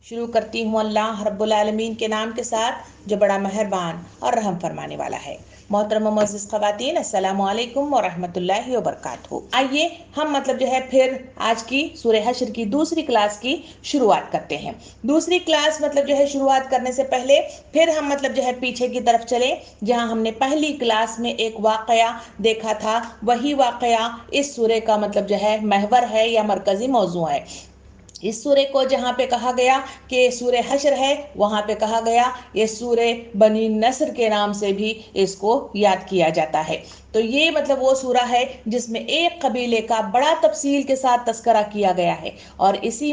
شروع کرتی ہوں اللہ رب العالمین کے نام کے ساتھ جو بڑا مہربان اور رحم فرمانے والا ہے۔ محترم و معزز خواتین، السلام علیکم ورحمۃ اللہ وبرکاتہ۔ آئیے ہم پھر آج کی سورہ حشر کی دوسری کلاس کی شروعات کرتے ہیں۔ دوسری کلاس شروعات کرنے سے پہلے پھر ہم پیچھے کی طرف چلیں، جہاں ہم نے پہلی کلاس میں ایک واقعہ دیکھا تھا۔ وہی واقعہ اس سورہ کا محور ہے یا مرکزی موضوع ہے۔ اس سورہ کو جہاں پہ کہا گیا کہ سورہ حشر ہے، وہاں پہ کہا گیا یہ سورہ بنی نصر کے نام سے بھی اس کو یاد کیا جاتا ہے۔ تو یہ وہ سورہ ہے جس میں ایک قبیلے کا بڑا تفصیل کے ساتھ تذکرہ کیا گیا ہے، اور اسی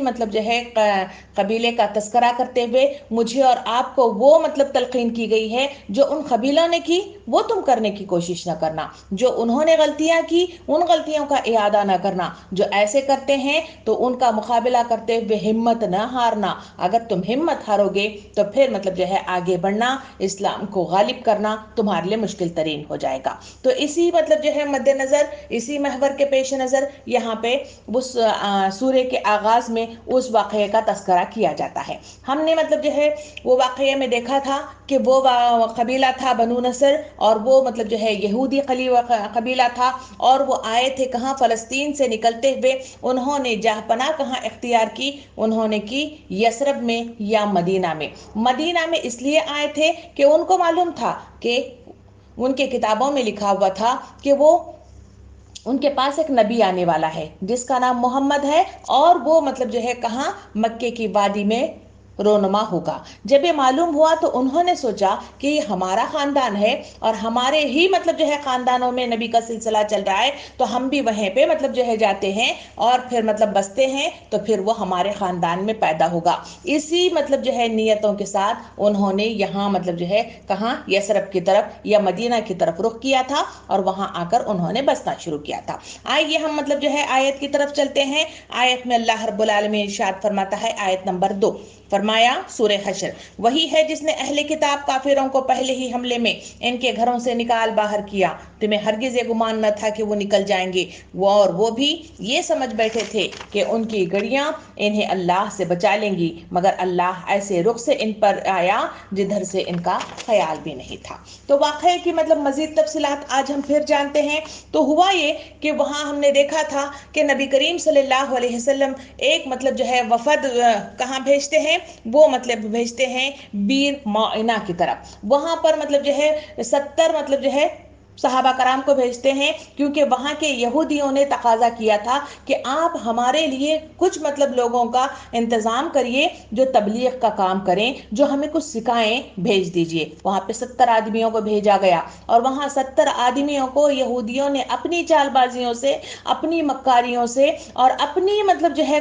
قبیلے کا تذکرہ کرتے ہوئے مجھے اور آپ کو وہ تلقین کی گئی ہے جو ان قبیلوں نے کی وہ تم کرنے کی کوشش نہ کرنا، جو انہوں نے غلطیاں کی ان غلطیوں کا اعادہ نہ کرنا، جو ایسے کرتے ہیں تو ان کا مقابلہ کرتے ہوئے ہمت نہ ہارنا۔ اگر تم ہمت ہارو گے تو پھر آگے بڑھنا، اسلام کو غالب کرنا تمہارے لیے مشکل ترین ہو جائے گا۔ تو اسی مد نظر، اسی محور کے پیش نظر یہاں پہ اس سورہ کے آغاز میں اس واقعے کا تذکرہ کیا جاتا ہے۔ ہم نے وہ واقعے میں دیکھا تھا کہ وہ قبیلہ تھا بنو نصر، اور وہ یہودی قبیلہ تھا، اور وہ آئے تھے کہاں؟ فلسطین سے نکلتے ہوئے انہوں نے جہاں پناہ کہاں اختیار کی؟ انہوں نے کی یثرب میں یا مدینہ میں۔ مدینہ میں اس لیے آئے تھے کہ ان کو معلوم تھا کہ ان کے کتابوں میں لکھا ہوا تھا کہ وہ ان کے پاس ایک نبی آنے والا ہے جس کا نام محمد ہے، اور وہ کہاں؟ مکے کی وادی میں رونما ہوگا۔ جب یہ معلوم ہوا تو انہوں نے سوچا کہ یہ ہمارا خاندان ہے اور ہمارے ہی خاندانوں میں نبی کا سلسلہ چل رہا ہے، تو ہم بھی وہیں پہ جاتے ہیں اور پھر بستے ہیں، تو پھر وہ ہمارے خاندان میں پیدا ہوگا۔ اسی نیتوں کے ساتھ انہوں نے یہاں کہاں؟ یثرب کی طرف یا مدینہ کی طرف رخ کیا تھا، اور وہاں آ کر انہوں نے بسنا شروع کیا تھا۔ آئیے ہم آیت کی طرف چلتے ہیں۔ آیت میں اللہ رب العالمین ارشاد فرماتا ہے، آیت نمبر 2، فرمایا سورہ حشر وہی ہے جس نے اہل کتاب کافروں کو پہلے ہی حملے میں ان کے گھروں سے نکال باہر کیا، تمہیں ہرگز یہ گمان نہ تھا کہ وہ نکل جائیں گے، وہ بھی یہ سمجھ بیٹھے تھے کہ ان کی گڑیاں انہیں اللہ سے بچا لیں گی، مگر اللہ ایسے رخ سے ان پر آیا جدھر سے ان کا خیال بھی نہیں تھا۔ تو واقعے کی مزید تفصیلات آج ہم پھر جانتے ہیں۔ تو ہوا یہ کہ وہاں ہم نے دیکھا تھا کہ نبی کریم صلی اللہ علیہ وسلم ایک وفد کہاں بھیجتے ہیں؟ وہ بھیجتے ہیں بیر معینہ کی طرف۔ وہاں پر 70 صحابہ کرام کو بھیجتے ہیں، کیونکہ وہاں کے یہودیوں نے تقاضا کیا تھا کہ آپ ہمارے لیے کچھ لوگوں کا انتظام کریے جو تبلیغ کا کام کریں، جو ہمیں کچھ سکھائیں، بھیج دیجئے۔ وہاں پہ 70 آدمیوں کو بھیجا گیا، اور وہاں 70 آدمیوں کو یہودیوں نے اپنی چال بازیوں سے، اپنی مکاریوں سے اور اپنی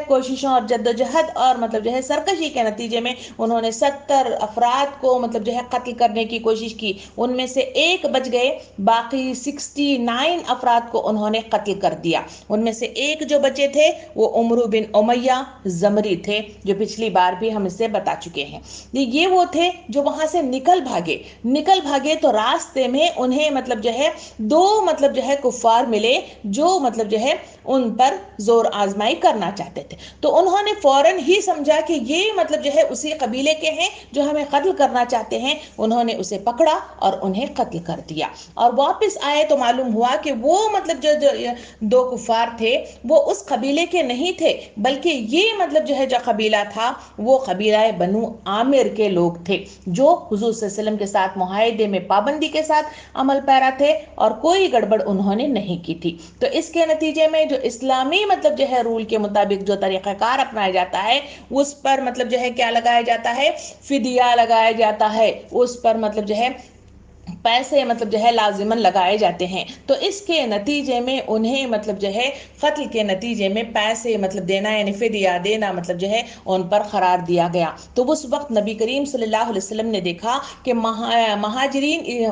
کوششوں اور جدوجہد اور سرکشی کے نتیجے میں انہوں نے 70 افراد کو قتل کرنے کی کوشش کی۔ ان میں سے ایک بچ گئے، باقی 69 افراد کو انہوں نے قتل کر دیا۔ ان میں سے ایک جو بچے تھے وہ عمرو بن امیہ زمری تھے، جو پچھلی بار بھی ہم اس سے بتا چکے ہیں۔ یہ وہ تھے جو وہاں سے نکل بھاگے تو راستے میں انہیں دو کفار ملے جو ان پر زور آزمائی کرنا چاہتے تھے۔ تو انہوں نے فوراً ہی سمجھا کہ یہ اسی قبیلے کے ہیں جو ہمیں قتل کرنا چاہتے ہیں۔ انہوں نے اسے پکڑا اور انہیں قتل کر دیا، اور واپس آئے تو معلوم ہوا کہ وہ جو دو کفار تھے وہ اس قبیلے کے نہیں تھے، بلکہ یہ جو قبیلہ تھا وہ قبیلہ بنو عامر کے لوگ تھے، جو حضور صلی اللہ علیہ وسلم کے ساتھ معاہدے میں پابندی کے ساتھ عمل پیرا تھے، اور کوئی گڑبڑ انہوں نے نہیں کی تھی۔ تو اس کے نتیجے میں جو اسلامی رول کے مطابق جو طریقہ کار اپنایا جاتا ہے، اس پر کیا لگایا جاتا ہے؟ فدیہ لگایا جاتا ہے، اس پر پیسے لازماً لگائے جاتے ہیں۔ تو اس کے نتیجے میں انہیں قتل کے نتیجے میں پیسے دینا، یعنی فدیہ دینا ان پر قرار دیا گیا۔ تو اس وقت نبی کریم صلی اللہ علیہ وسلم نے دیکھا کہ مہاجرین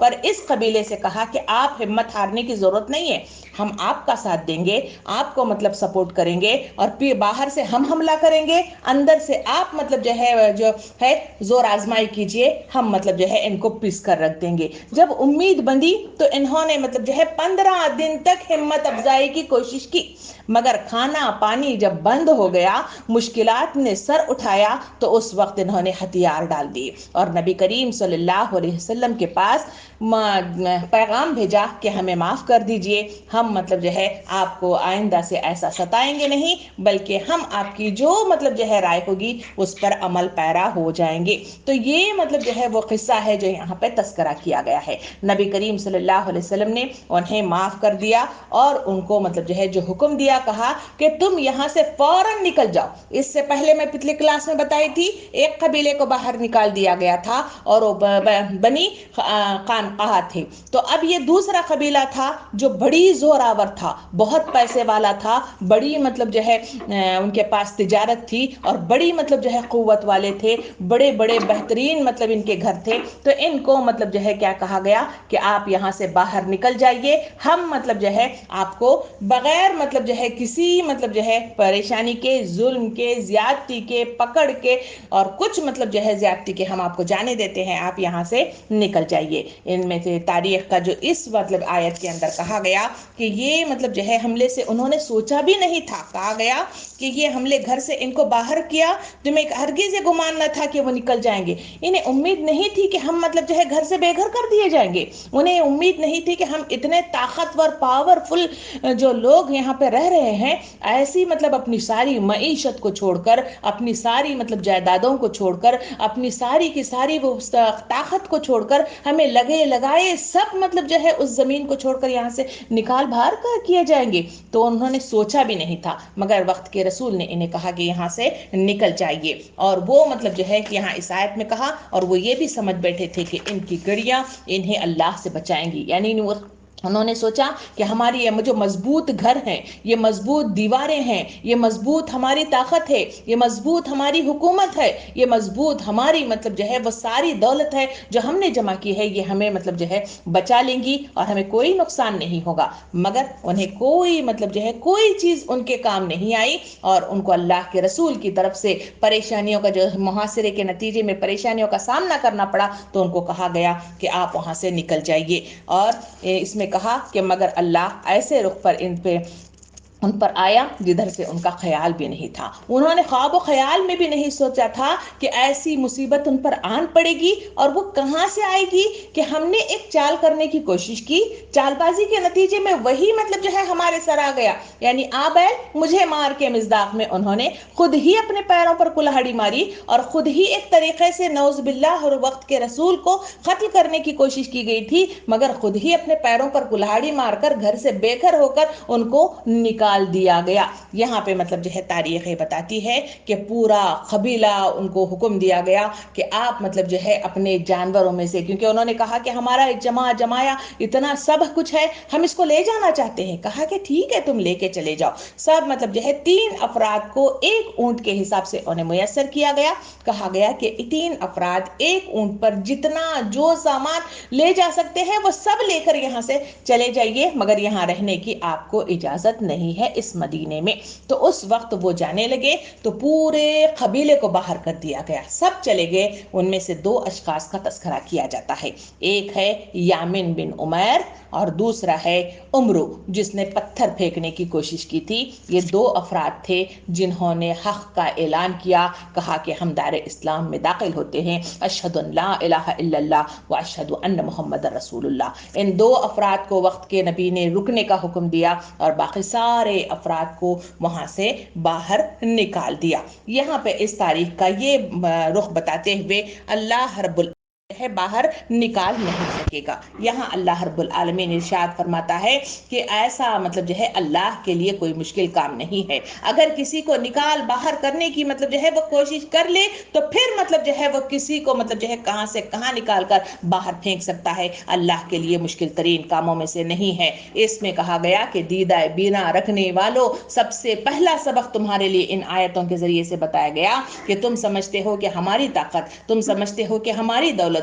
پر اس قبیلے سے کہا کہ آپ ہمت ہارنے کی ضرورت نہیں ہے، ہم آپ کا ساتھ دیں گے، آپ کو مطلب سپورٹ کریں گے، اور پھر باہر سے ہم حملہ کریں گے، اندر سے آپ مطلب جو ہے زور آزمائی کیجئے، ہم مطلب جو ہے ان کو پیس کر رکھ دیں گے۔ جب امید بندی تو انہوں نے مطلب جو ہے 15 دن تک ہمت افزائی کی کوشش کی، مگر کھانا پانی جب بند ہو گیا، مشکلات نے سر اٹھایا، تو اس وقت انہوں نے ہتھیار ڈال دیے اور نبی کریم صلی اللہ علیہ وسلم کے پاس پیغام بھیجا کہ ہمیں معاف کر دیجئے، ہم مطلب جو ہے آپ کو آئندہ سے ایسا ستائیں گے نہیں، بلکہ ہم آپ کی جو مطلب جو ہے رائے ہوگی اس پر عمل پیرا ہو جائیں گے۔ تو یہ مطلب جو ہے وہ قصہ ہے جو یہاں پہ تذکرہ کیا گیا ہے۔ نبی کریم صلی اللہ علیہ وسلم نے انہیں معاف کر دیا اور ان کو مطلب جو ہے جو حکم دیا، کہا کہ تم یہاں سے فوراً نکل جاؤ۔ اس سے پہلے میں پچھلی کلاس میں بتائی تھی ایک قبیلے کو باہر نکال دیا گیا تھا اور وہ بنی قعنقاع تھے، تو اب یہ دوسرا قبیلہ تھا جو بڑی زوراور تھا، بہت پیسے والا تھا، بڑی مطلب جو ہے ان کے پاس تجارت تھی اور بڑی مطلب جو ہے قوت والے تھے، بڑے بڑے بہترین مطلب ان کے گھر تھے۔ تو ان کو مطلب جو ہے کیا کہا گیا کہ آپ یہاں سے باہر نکل جائیے، ہم مطلب جو ہے آپ کو بغیر مطلب جو ہے کسی مطلب جو ہے پریشانی کے، ظلم کے، زیادتی کے، پکڑ کے اور کچھ مطلب جو ہے زیادتی کے ہم آپ کو جانے دیتے ہیں، آپ یہاں سے نکل جائیے۔ ان میں سے تاریخ کا جو اس مطلب آیت کے اندر کہا گیا کہ یہ مطلب جو ہے حملے سے انہوں نے سوچا بھی نہیں تھا، کہا گیا کہ یہ حملے گھر سے ان کو باہر کیا، تمہیں ہرگز یہ گمان نہ تھا کہ وہ نکل جائیں گے۔ انہیں امید نہیں تھی کہ ہم مطلب جو ہے گھر سے بے گھر کر دیے جائیں گے، انہیں امید نہیں تھی کہ ہم اتنے طاقتور پاورفل جو لوگ یہاں پہ رہ رہے ہیں، ایسی مطلب اپنی ساری معیشت کو چھوڑ کر، اپنی ساری مطلب جائیدادوں کو چھوڑ کر، اپنی ساری کی ساری وہ طاقت کو چھوڑ کر، ہمیں لگے لگائے سب مطلب جو ہے اس زمین کو چھوڑ کر یہاں سے نکال باہر کیے جائیں گے۔ تو انہوں نے سوچا بھی نہیں تھا، مگر وقت کے رسول نے انہیں کہا کہ یہاں سے نکل جائیے، اور وہ مطلب جو ہے کہ یہاں اس آیت میں کہا، اور وہ یہ بھی سمجھ بیٹھے تھے کہ ان کی گڑیاں انہیں اللہ سے بچائیں گی، یعنی انہوں نے سوچا کہ ہماری یہ جو مضبوط گھر ہیں، یہ مضبوط دیواریں ہیں، یہ مضبوط ہماری طاقت ہے، یہ مضبوط ہماری حکومت ہے، یہ مضبوط ہماری مطلب جو ہے وہ ساری دولت ہے جو ہم نے جمع کی ہے، یہ ہمیں مطلب جو ہے بچا لیں گی اور ہمیں کوئی نقصان نہیں ہوگا۔ مگر انہیں کوئی مطلب جو ہے کوئی چیز ان کے کام نہیں آئی، اور ان کو اللہ کے رسول کی طرف سے پریشانیوں کا جو محاصرے کے نتیجے میں پریشانیوں کا سامنا کرنا پڑا، تو ان کو کہا گیا کہ آپ وہاں سے نکل جائیے۔ اور اس میں کہا کہ مگر اللہ ایسے رخ پر ان پر آیا جدھر سے ان کا خیال بھی نہیں تھا، انہوں نے خواب و خیال میں بھی نہیں سوچا تھا کہ ایسی مصیبت ان پر آن پڑے گی، اور وہ کہاں سے آئے گی کہ ہم نے ایک چال کرنے کی کوشش کی، چال بازی کے نتیجے میں وہی مطلب جو ہے ہمارے سر آ گیا، یعنی آ بیل مجھے مار کے مزداق میں انہوں نے خود ہی اپنے پیروں پر کلہاڑی ماری، اور خود ہی ایک طریقے سے نعوذ باللہ اور وقت کے رسول کو قتل کرنے کی کوشش کی گئی تھی، مگر خود ہی اپنے پیروں پر کلہاڑی مار کر گھر سے بے گھر ہو کر ان کو نکال دیا گیا۔ یہاں پہ مطلب جو ہے تاریخ بتاتی ہے کہ پورا قبیلہ ان کو حکم دیا گیا کہ آپ مطلب جو ہے اپنے جانوروں میں سے، کیونکہ انہوں نے کہا کہ ہمارا جمایا اتنا سب کچھ ہے، ہم اس کو لے جانا چاہتے ہیں، کہا کہ ٹھیک ہے تم لے کے چلے جاؤ۔ سب مطلب جو ہے 3 افراد کو ایک اونٹ کے حساب سے انہیں میسر کیا گیا، کہا گیا کہ 3 افراد ایک اونٹ پر جتنا جو سامان لے جا سکتے ہیں وہ سب لے کر یہاں سے چلے جائیے، مگر یہاں رہنے کی آپ کو اجازت نہیں ہے اس مدینے میں۔ تو اس وقت وہ جانے لگے تو پورے قبیلے کو باہر کر دیا گیا، سب چلے گئے۔ ان میں سے 2 اشخاص کا تذکرہ کیا جاتا ہے، ایک ہے یامن بن عمیر اور دوسرا ہے عمرو جس نے پتھر پھینکنے کی کوشش کی تھی۔ یہ 2 افراد تھے جنہوں نے حق کا اعلان کیا، کہا کہ ہم دار اسلام میں داخل ہوتے ہیں، اشہد ان لا الہ الا اللہ و اشہد ان محمد رسول اللہ۔ ان 2 افراد کو وقت کے نبی نے رکنے کا حکم دیا اور باقی سارے افراد کو وہاں سے باہر نکال دیا۔ یہاں پہ اس تاریخ کا یہ رخ بتاتے ہوئے اللہ رب ہے باہر نکال نہیں سکے گا۔ یہاں اللہ رب العالمین ارشاد فرماتا ہے کہ ایسا مطلب جو ہے اللہ کے لیے کوئی مشکل کام نہیں ہے، اگر کسی کو نکال باہر کرنے کی مطلب جو ہے وہ کوشش کر لے تو پھر مطلب جو ہے وہ کسی کو مطلب جو ہے کہاں سے کہاں نکال کر باہر پھینک سکتا ہے، اللہ کے لیے مشکل ترین کاموں میں سے نہیں ہے۔ اس میں کہا گیا کہ دیدہ بینا رکھنے والوں، سب سے پہلا سبق تمہارے لیے ان آیتوں کے ذریعے سے بتایا گیا کہ تم سمجھتے ہو کہ ہماری طاقت، تم سمجھتے ہو کہ ہماری دولت،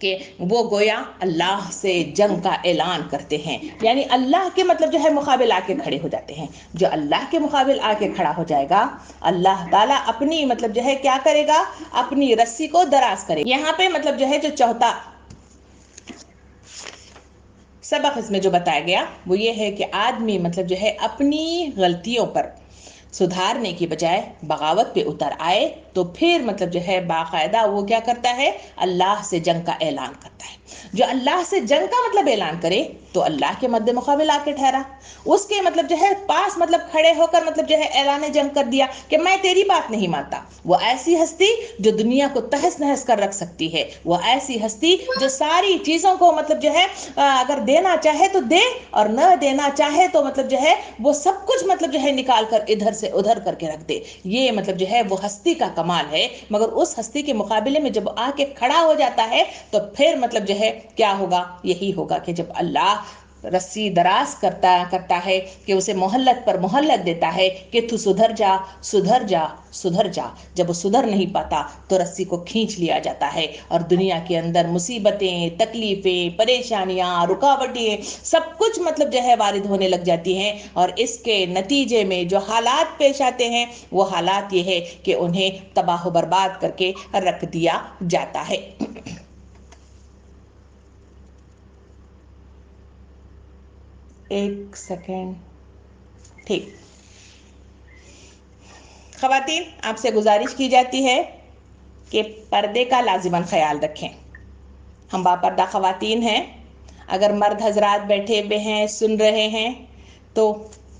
کہ وہ گویا اللہ سے جنگ کا اعلان کرتے ہیں، یعنی اللہ کے مطلب جو ہے مقابل آ کے کھڑے ہو جاتے ہیں۔ جو اللہ کے مقابل آ کے کھڑا ہو جائے گا، اللہ تعالیٰ اپنی مطلب جو ہے کیا کرے گا، اپنی رسی کو دراز کرے گا۔ یہاں پہ مطلب جو ہے جو چوتھا سبق اس میں جو بتایا گیا وہ یہ ہے کہ آدمی مطلب جو ہے اپنی غلطیوں پر سدھارنے کی بجائے بغاوت پہ اتر آئے تو پھر مطلب جو ہے باقاعدہ وہ کیا کرتا ہے، اللہ سے جنگ کا اعلان کرتا ہے۔ جو اللہ سے جنگ کا مطلب اعلان کرے تو اللہ کے مد مقابل آ کے ٹھہرا، اس کے مطلب جو ہے پاس مطلب کھڑے ہو کر مطلب جو ہے اعلان جنگ کر دیا کہ میں تیری بات نہیں مانتا۔ وہ ایسی ہستی جو دنیا کو تہس نہس کر رکھ سکتی ہے، وہ ایسی ہستی جو ساری چیزوں کو مطلب جو ہے اگر دینا چاہے تو دے اور نہ دینا چاہے تو مطلب جو ہے وہ سب کچھ مطلب جو ہے نکال کر ادھر سے ادھر کر کے رکھ دے۔ یہ مطلب جو ہے وہ ہستی کا کمال ہے، مگر اس ہستی کے مقابلے میں جب آ کے کھڑا ہو جاتا ہے تو پھر مطلب جو ہے کیا ہوگا، یہی ہوگا کہ جب اللہ رسی دراز کرتا ہے کہ اسے مہلت پر مہلت دیتا ہے کہ تو سدھر جا سدھر جا سدھر جا، جب وہ سدھر نہیں پاتا تو رسی کو کھینچ لیا جاتا ہے اور دنیا کے اندر مصیبتیں، تکلیفیں، پریشانیاں، رکاوٹیں سب کچھ مطلب جو ہے وارد ہونے لگ جاتی ہیں، اور اس کے نتیجے میں جو حالات پیش آتے ہیں وہ حالات یہ ہے کہ انہیں تباہ و برباد کر کے رکھ دیا جاتا ہے۔ ایک سیکنڈ، ٹھیک۔ خواتین، آپ سے گزارش کی جاتی ہے کہ پردے کا لازماً خیال رکھیں۔ ہم باپردہ خواتین ہیں، اگر مرد حضرات بیٹھے ہوئے ہیں سن رہے ہیں تو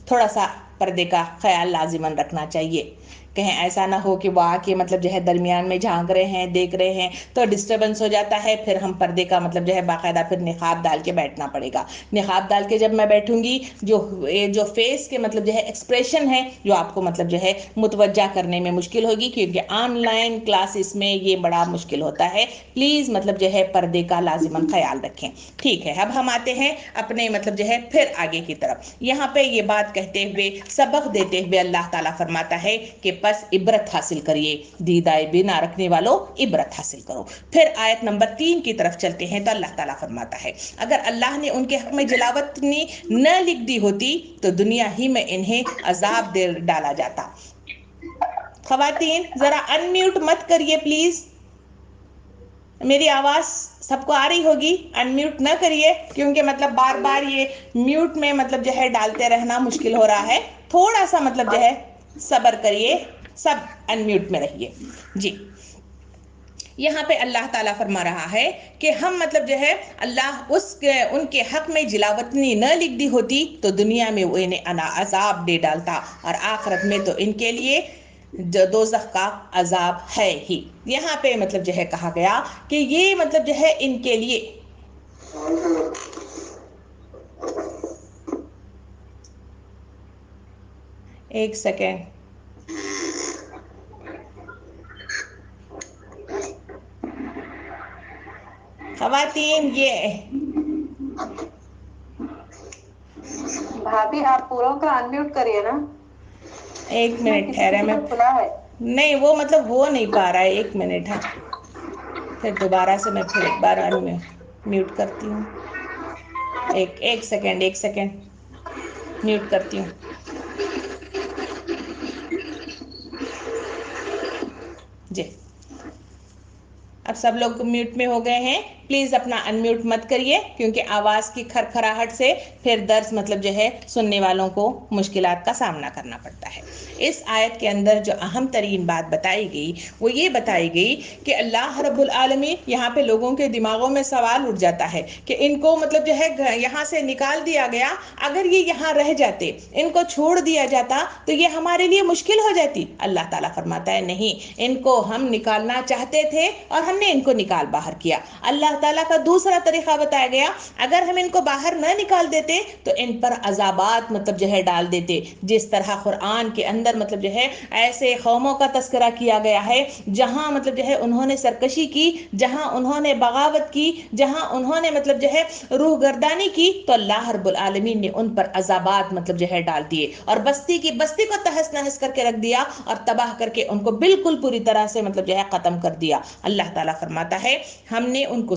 تھوڑا سا پردے کا خیال لازماً رکھنا چاہیے۔ کہیں ایسا نہ ہو کہ وہ آ کے مطلب جو ہے درمیان میں جھانک رہے ہیں، دیکھ رہے ہیں تو ڈسٹربنس ہو جاتا ہے، پھر ہم پردے کا مطلب جو ہے باقاعدہ پھر نقاب ڈال کے بیٹھنا پڑے گا۔ نقاب ڈال کے جب میں بیٹھوں گی جو فیس کے مطلب جو ہے ایکسپریشن ہے جو آپ کو مطلب جو ہے متوجہ کرنے میں مشکل ہوگی، کیونکہ آن لائن کلاسز میں یہ بڑا مشکل ہوتا ہے۔ پلیز مطلب جو ہے پردے کا لازماً خیال رکھیں۔ ٹھیک ہے، اب ہم آتے ہیں اپنے مطلب جو ہے پھر آگے کی طرف۔ یہاں پہ یہ بات کہتے ہوئے، سبق دیتے ہوئے اللہ تعالیٰ فرماتا ہے کہ پس عبرت حاصل کریے، دیدائے بینا رکھنے والوں عبرت حاصل کرو۔ پھر آیت نمبر 3 کی طرف چلتے ہیں تو اللہ تعالیٰ فرماتا ہے اگر اللہ نے ان کے حق میں جلاوطنی نہ لکھ دی ہوتی تو دنیا ہی میں انہیں عذاب دے ڈالا جاتا۔ خواتین ذرا ان میوٹ مت کریے پلیز، میری آواز سب کو آ رہی ہوگی، ان میوٹ نہ کریے کیونکہ مطلب بار بار یہ میوٹ میں مطلب جو ہے ڈالتے رہنا مشکل ہو رہا ہے۔ تھوڑا سا مطلب جو ہے صبر کریے، سب ان میوٹ میں رہیے۔ جی، یہاں پہ اللہ تعالیٰ فرما رہا ہے کہ ہم مطلب جو ہے اللہ ان کے حق میں جلاوطنی نہ لکھ دی ہوتی تو دنیا میں وہ انہیں عذاب دے ڈالتا، اور آخرت میں تو ان کے لیے دوزخ کا عذاب ہے ہی۔ یہاں پہ مطلب جو ہے کہا گیا کہ یہ مطلب جو ہے ان کے لیے ایک سیکنڈ، خواتین یہ بھابھی آپ پوروں کا انمیوٹ کریے نا، ایک میں منٹ کسی ٹھہرے، کسی میں کا کھلا ہے۔ نہیں وہ مطلب ہو نہیں پا رہا ہے، ایک منٹ ہے، پھر دوبارہ سے میں پھر ایک بار میوٹ کرتی ہوں۔ ایک سیکنڈ میوٹ کرتی ہوں۔ جی، اب سب لوگ میوٹ میں ہو گئے ہیں، پلیز اپنا ان میوٹ مت کریے کیونکہ آواز کی کھرکھراہٹ سے پھر درس مطلب جو ہے سننے والوں کو مشکلات کا سامنا کرنا پڑتا ہے۔ اس آیت کے اندر جو اہم ترین بات بتائی گئی وہ یہ بتائی گئی کہ اللہ رب العالمین، یہاں پہ لوگوں کے دماغوں میں سوال اٹھ جاتا ہے کہ ان کو مطلب جو ہے یہاں سے نکال دیا گیا، اگر یہ یہاں رہ جاتے، ان کو چھوڑ دیا جاتا تو یہ ہمارے لیے مشکل ہو جاتی۔ اللہ تعالیٰ فرماتا ہے نہیں، ان کو ہم نکالنا چاہتے تھے اور ہم نے ان کو نکال باہر کیا۔ اللہ تعالیٰ کا دوسرا طریقہ بتایا گیا، اگر ہم ان کو باہر نہ نکال دیتے تو ان پر عذابات مطلب جو ہے ڈال دیتے، جس طرح قرآن کے اندر مطلب جو ہے ایسے قوموں کا تذکرہ کیا گیا ہے جہاں مطلب جو ہے انہوں نے سرکشی کی، جہاں انہوں نے بغاوت کی، جہاں انہوں نے مطلب جو ہے روح گردانی کی، تو اللہ رب العالمین نے ان پر عذابات مطلب جو ہے ڈال دیے اور بستی کی بستی کو تہس نہس کر کے رکھ دیا اور تباہ کر کے ان کو بالکل پوری طرح سے مطلب جو ہے ختم کر دیا۔ اللہ تعالیٰ فرماتا ہے ہم نے ان کو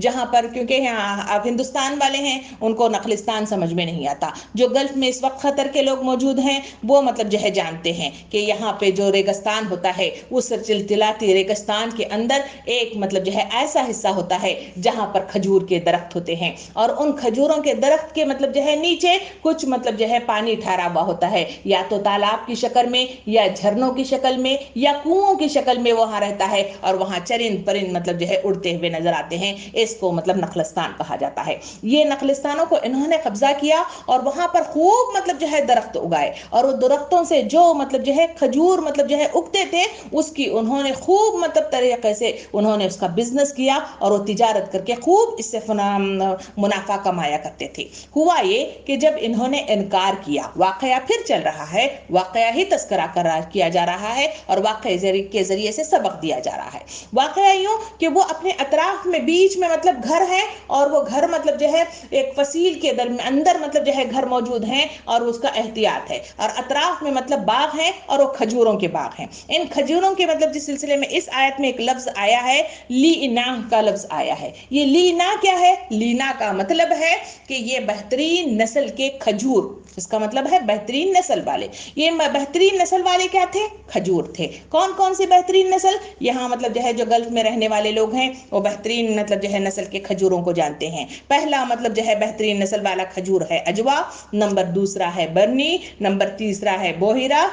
جہاں پر، کیونکہ یہاں ہندوستان والے ہیں ان کو نخلستان سمجھ میں نہیں آتا، جو گلف میں اس وقت قطر کے لوگ موجود ہیں وہ مطلب جو ہے جانتے ہیں کہ یہاں پہ جو ریگستان ہوتا ہے اس چلچلاتی ریگستان کے اندر ایک مطلب جو ہے ایسا حصہ ہوتا ہے جہاں پر کھجور کے درخت ہوتے ہیں، اور ان کھجوروں کے درخت کے مطلب جو ہے نیچے کچھ مطلب جو ہے پانی ٹھہرا ہوا ہوتا ہے، یا تو تالاب کی شکل میں یا جھرنوں کی شکل میں یا کنووں کی شکل میں وہاں رہتا ہے، اور وہاں چرند پرند مطلب جو ہے اڑتے ہوئے نظر آتے ہیں۔ اس کو مطلب نخلستان کہا جاتا ہے۔ یہ نخلستانوں کو انہوں نے قبضہ کیا اور وہاں پر خوب مطلب جو ہے درخت اگائے، اور وہ درختوں سے جو مطلب جو ہے کھجور مطلب جو ہے اگتے تھے اس کی انہوں نے خوب مطلب طریقے سے انہوں نے اس کا بزنس کیا، اور وہ تجارت کر کے خوب اس سے منافع کمایا کرتے تھے۔ ہوا یہ کہ جب انہوں نے انکار کیا، واقعہ پھر چل رہا ہے، واقعہ ہی تذکرہ کیا جا رہا ہے اور واقعے کے ذریعے سے سبق دیا جا رہا ہے۔ واقعہ یوں کہ وہ اپنے اطراف میں بیچ میں مطلب گھر ہے، اور وہ گھر مطلب جو ہے ایک فصیل کے اندر مطلب جو ہے گھر موجود ہیں اور اس کا احتیاط ہے، اور اطراف میں مطلب باغ ہیں اور وہ کھجوروں کے باغ ہیں۔ ان کھجوروں کے مطلب جس سلسلے میں اس آیت میں ایک لفظ آیا ہے، لینا کا لفظ آیا ہے۔ یہ لینا کیا ہے؟ لینا کا مطلب ہے کہ یہ بہترین نسل کے کھجور، اس کا مطلب ہے بہترین نسل والے۔ یہ بہترین نسل والے کیا تھے؟ کھجور تھے۔ کون کون سی بہترین نسل؟ یہاں مطلب جو ہے جو گلف میں رہنے والے لوگ ہیں وہ بہترین مطلب جو ہے نسل کے کھجوروں کو جانتے ہیں۔ پہلا مطلب جو ہے بہترین نسل والا کھجور ہے اجوا، نمبر دوسرا ہے برنی، نمبر تیسرا ہے بوہرا،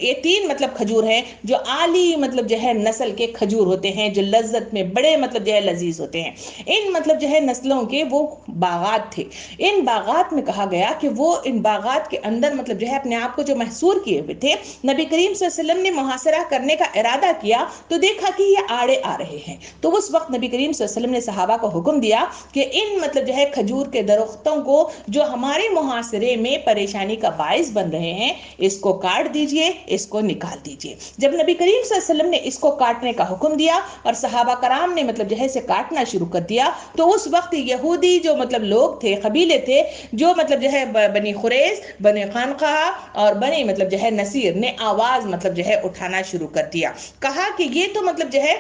یہ تین مطلب کھجور ہیں جو عالی مطلب جو ہے نسل کے کھجور ہوتے ہیں، جو لذت میں بڑے مطلب جو ہے لذیذ ہوتے ہیں۔ ان مطلب جو ہے نسلوں کے وہ باغات تھے۔ ان باغات میں کہا گیا کہ وہ ان باغات کے اندر مطلب جو ہے اپنے آپ کو جو محصور کیے ہوئے تھے، نبی کریم صلی اللہ علیہ وسلم نے محاصرہ کرنے کا ارادہ کیا تو دیکھا کہ یہ آڑے آ رہے ہیں، تو اس وقت نبی کریم صلی اللہ علیہ وسلم نے صحابہ کو حکم دیا کہ ان مطلب جو ہے کھجور کے درختوں کو جو ہمارے محاصرے میں پریشانی کا باعث بن رہے ہیں اس کو کاٹ دیجئے، اس کو نکال دیجئے۔ جب نبی کریم صلی اللہ علیہ وسلم نے اس کو کاٹنے کا حکم دیا اور صحابہ کرام نے مطلب جو ہے اسے کاٹنا شروع کر دیا، تو اس وقت یہودی جو مطلب لوگ تھے، قبیلے تھے، جو مطلب جو ہے بنی قریظ، بنی قینقاع اور بنی مطلب جو ہے نصیر نے آواز مطلب جو ہے اٹھانا شروع کر دیا۔ کہا کہ یہ تو مطلب جو ہے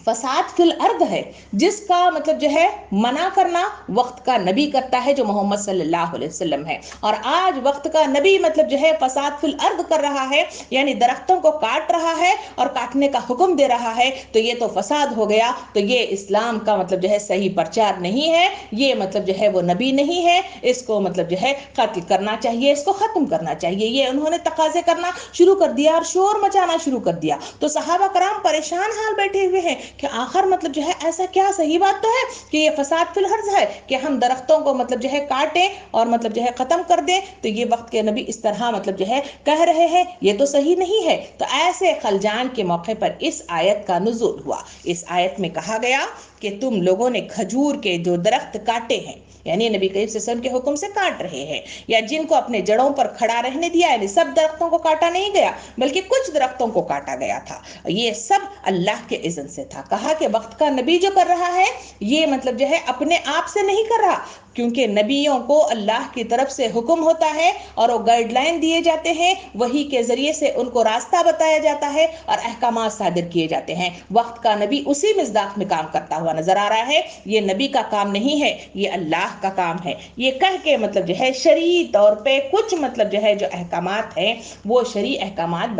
فساد فی الارض ہے، جس کا مطلب جو ہے منع کرنا وقت کا نبی کرتا ہے جو محمد صلی اللہ علیہ وسلم ہے، اور آج وقت کا نبی مطلب جو ہے فساد فی الارض کر رہا ہے، یعنی درختوں کو کاٹ رہا ہے اور کاٹنے کا حکم دے رہا ہے، تو یہ تو فساد ہو گیا، تو یہ اسلام کا مطلب جو ہے صحیح پرچار نہیں ہے، یہ مطلب جو ہے وہ نبی نہیں ہے، اس کو مطلب جو ہے قتل کرنا چاہیے، اس کو ختم کرنا چاہیے۔ یہ انہوں نے تقاضے کرنا شروع کر دیا اور شور مچانا شروع کر دیا، تو صحابہ کرام پریشان حال بیٹھے ہوئے ہیں کہ آخر مطلب جو ہے ایسا کیا صحیح بات تو ہے کہ یہ فساد فی الارض ہے کہ ہم درختوں کو مطلب جو ہے کاٹیں اور مطلب جو ہے ختم کر دیں، تو یہ وقت کے نبی اس طرح مطلب جو ہے کہہ رہے ہیں، یہ تو صحیح نہیں ہے۔ تو ایسے خلجان کے موقع پر اس آیت کا نزول ہوا۔ اس آیت میں کہا گیا کہ تم لوگوں نے کھجور کے جو درخت کاٹے ہیں، یعنی نبی کریم صلی اللہ علیہ وسلم کے حکم سے کاٹ رہے ہیں، یا جن کو اپنے جڑوں پر کھڑا رہنے دیا، یعنی سب درختوں کو کاٹا نہیں گیا بلکہ کچھ درختوں کو کاٹا گیا تھا، یہ سب اللہ کے اذن سے تھا۔ کہا کہ وقت کا نبی جو کر رہا ہے یہ مطلب جو ہے اپنے آپ سے نہیں کر رہا، کیونکہ نبیوں کو اللہ کی طرف سے حکم ہوتا ہے اور وہ گائیڈ لائن دیے جاتے ہیں، وہی کے ذریعے سے ان کو راستہ بتایا جاتا ہے اور احکامات صادر کیے جاتے ہیں۔ وقت کا نبی اسی مصداق میں کام کرتا ہوا نظر آ رہا ہے، یہ نبی کا کام نہیں ہے، یہ اللہ کا کام ہے۔ یہ کہہ کے مطلب جو ہے شرعی طور پہ کچھ مطلب جو ہے جو احکامات ہیں وہ شرعی احکامات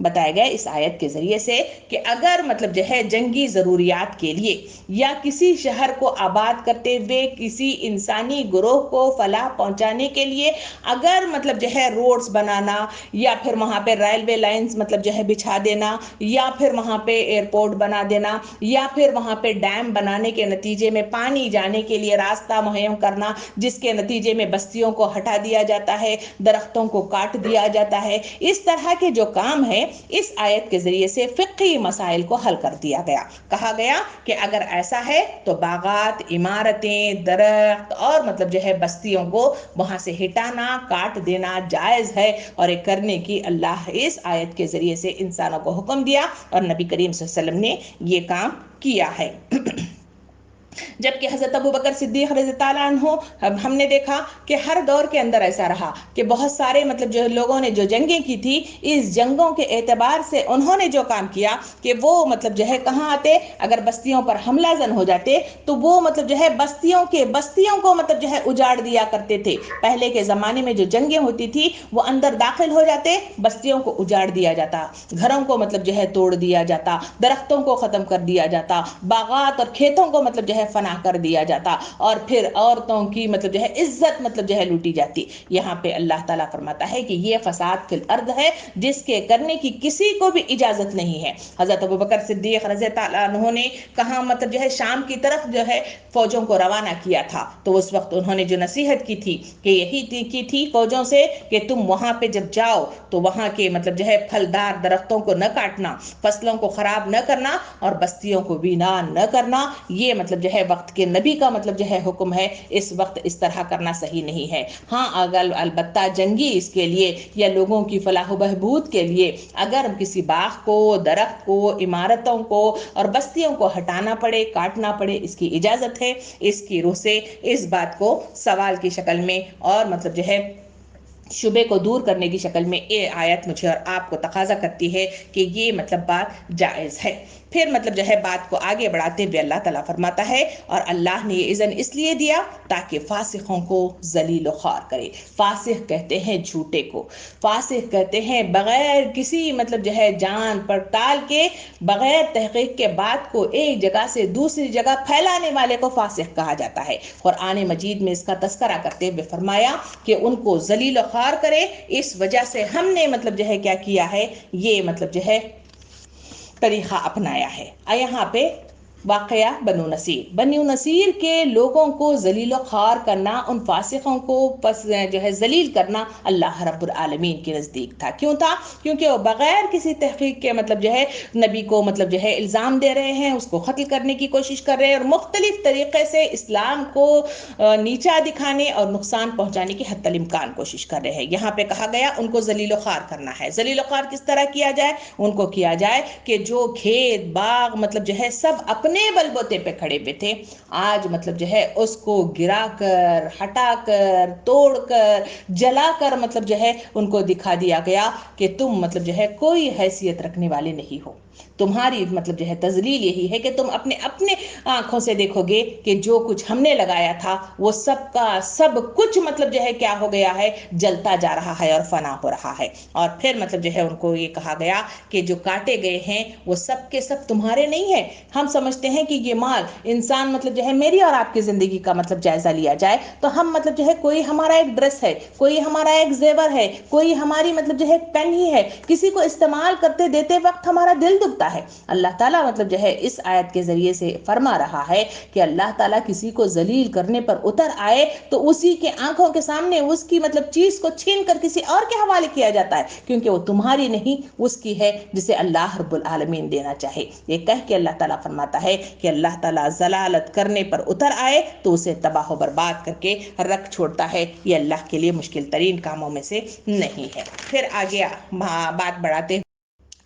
بتائے گئے اس آیت کے ذریعے سے کہ اگر مطلب جو ہے جنگی ضروریات کے لیے یا کسی شہر کو آباد کرتے ہوئے کسی انسانی گروہ کو فلاح پہنچانے کے لیے اگر مطلب جو ہے روڈز بنانا یا پھر وہاں پہ ریلوے لائنز مطلب جو ہے بچھا دینا یا پھر وہاں پہ ایئرپورٹ بنا دینا یا پھر وہاں پہ ڈیم بنانے کے نتیجے میں پانی جانے کے لیے راستہ مہیا کرنا، جس کے نتیجے میں بستیوں کو ہٹا دیا جاتا ہے، درختوں کو کاٹ دیا جاتا ہے، اس طرح کے جو کام ہے اس آیت کے ذریعے سے فقہی مسائل کو حل کر دیا گیا۔ کہا گیا کہ اگر ایسا ہے تو باغات، عمارتیں، درخت اور مطلب جو ہے بستیوں کو وہاں سے ہٹانا، کاٹ دینا جائز ہے، اور یہ کرنے کی اللہ اس آیت کے ذریعے سے انسانوں کو حکم دیا اور نبی کریم صلی اللہ علیہ وسلم نے یہ کام کیا ہے۔ جبکہ حضرت ابو بکر صدیق رضی اللہ عنہ ہم نے دیکھا کہ ہر دور کے اندر ایسا رہا کہ بہت سارے مطلب جو لوگوں نے جو جنگیں کی تھی، اس جنگوں کے اعتبار سے انہوں نے جو کام کیا کہ وہ مطلب جو ہے کہاں آتے، اگر بستیوں پر حملہ زن ہو جاتے تو وہ مطلب جو ہے بستیوں کو مطلب جو ہے اجاڑ دیا کرتے تھے۔ پہلے کے زمانے میں جو جنگیں ہوتی تھی وہ اندر داخل ہو جاتے، بستیوں کو اجاڑ دیا جاتا، گھروں کو مطلب جو ہے توڑ دیا جاتا، درختوں کو ختم کر دیا جاتا، باغات اور کھیتوں کو مطلب جو ہے فنا کر دیا جاتا، اور پھر عورتوں کی مطلب جو ہے عزت مطلب جو ہے لوٹی جاتی۔ یہاں پہ اللہ تعالیٰ فرماتا ہے کہ یہ فساد فی الارض ہے جس کے کرنے کی کسی کو بھی اجازت نہیں ہے۔ حضرت ابوبکر صدیق رضی اللہ عنہ نے کہاں مطلب جو ہے شام کی طرف جو ہے فوجوں کو روانہ کیا تھا، تو اس وقت انہوں نے جو نصیحت کی تھی کہ یہی کی تھی فوجوں سے کہ تم وہاں پہ جب جاؤ تو وہاں کے مطلب جو ہے پھلدار درختوں کو نہ کاٹنا، فصلوں کو خراب نہ کرنا اور بستیوں کو ویران نہ کرنا۔ یہ مطلب جو ہے وقت کے نبی کا مطلب جو ہے حکم ہے، اس وقت اس طرح کرنا صحیح نہیں ہے۔ ہاں اگر البتہ جنگی اس کے لیے یا لوگوں کی فلاح و بہبود کے لیے اگر کسی باغ کو، درخت کو، عمارتوں کو اور بستیوں کو ہٹانا پڑے، کاٹنا پڑے، اس کی اجازت ہے۔ اس کی روح سے اس بات کو سوال کی شکل میں اور مطلب جو ہے شبے کو دور کرنے کی شکل میں یہ آیت مجھے اور آپ کو تقاضا کرتی ہے کہ یہ مطلب بات جائز ہے۔ پھر مطلب جو ہے بات کو آگے بڑھاتے ہوئے اللہ تعالیٰ فرماتا ہے اور اللہ نے یہ اذن اس لیے دیا تاکہ فاسقوں کو ذلیل و خوار کرے۔ فاسق کہتے ہیں جھوٹے کو، فاسق کہتے ہیں بغیر کسی مطلب جو ہے جان پڑتال کے، بغیر تحقیق کے بات کو ایک جگہ سے دوسری جگہ پھیلانے والے کو فاسق کہا جاتا ہے۔ قرآن مجید میں اس کا تذکرہ کرتے ہوئے فرمایا کہ ان کو ذلیل و خوار کرے۔ اس وجہ سے ہم نے مطلب جو ہے کیا کیا ہے، یہ مطلب جو ہے طریقہ اپنایا ہے۔ یہاں پہ واقعہ بنو نصیر کے لوگوں کو ذلیل و خوار کرنا، ان فاسقوں کو جو ہے ذلیل کرنا اللہ رب العالمین کے نزدیک تھا۔ کیوں تھا؟ کیونکہ وہ بغیر کسی تحقیق کے مطلب جو ہے نبی کو مطلب جو ہے الزام دے رہے ہیں، اس کو قتل کرنے کی کوشش کر رہے ہیں اور مختلف طریقے سے اسلام کو نیچا دکھانے اور نقصان پہنچانے کی حتی الامکان کوشش کر رہے ہیں۔ یہاں پہ کہا گیا ان کو ذلیل و خوار کرنا ہے۔ ذلیل و خوار کس طرح کیا جائے؟ ان کو کیا جائے کہ جو کھیت باغ مطلب جو ہے سب اپنے بل بوتے پہ کھڑے ہوئے تھے، آج مطلب جو ہے اس کو گرا کر، ہٹا کر، توڑ کر، جلا کر مطلب جو ہے ان کو دکھا دیا گیا کہ تم مطلب جو ہے کوئی حیثیت رکھنے والے نہیں ہو۔ تمہاری مطلب جو ہے تذلیل یہی ہے کہ تم اپنے آنکھوں سے دیکھو گے کہ جو کچھ ہم نے لگایا تھا وہ سب کا سب کچھ مطلب جو ہے کیا ہو گیا ہے، جلتا جا رہا ہے اور فنا ہو رہا ہے۔ اور پھر مطلب جو ہے ان کو یہ کہا گیا کہ جو کاٹے گئے ہیں وہ سب کے سب تمہارے نہیں ہیں۔ ہم سمجھتے ہیں کہ یہ مال انسان مطلب جو ہے میری اور آپ کی زندگی کا مطلب جائزہ لیا جائے تو ہم مطلب جو ہے کوئی ہمارا ایک ڈریس ہے، کوئی ہمارا ایک زیور ہے، کوئی ہماری مطلب جو ہے پین ہی ہے، کسی کو استعمال کرتے دیتے وقت ہمارا دل دکھتا ہے۔ اللہ تعالیٰ مطلب جو ہے اس آیت کے ذریعے سے فرما رہا ہے کہ اللہ تعالیٰ کسی کو ذلیل کرنے پر اتر آئے تو اسی کے آنکھوں کے سامنے اس کی مطلب چیز کو چھین کر کسی اور کے حوالے کیا جاتا ہے، کیونکہ وہ تمہاری نہیں اس کی ہے جسے اللہ رب العالمین دینا چاہے۔ یہ کہہ کے اللہ تعالیٰ فرماتا ہے کہ اللہ تعالیٰ ضلالت کرنے پر اتر آئے تو اسے تباہ و برباد کر کے رکھ چھوڑتا ہے۔ یہ اللہ کے لیے مشکل ترین کاموں میں سے نہیں ہے۔ پھر آگے بات بڑھاتے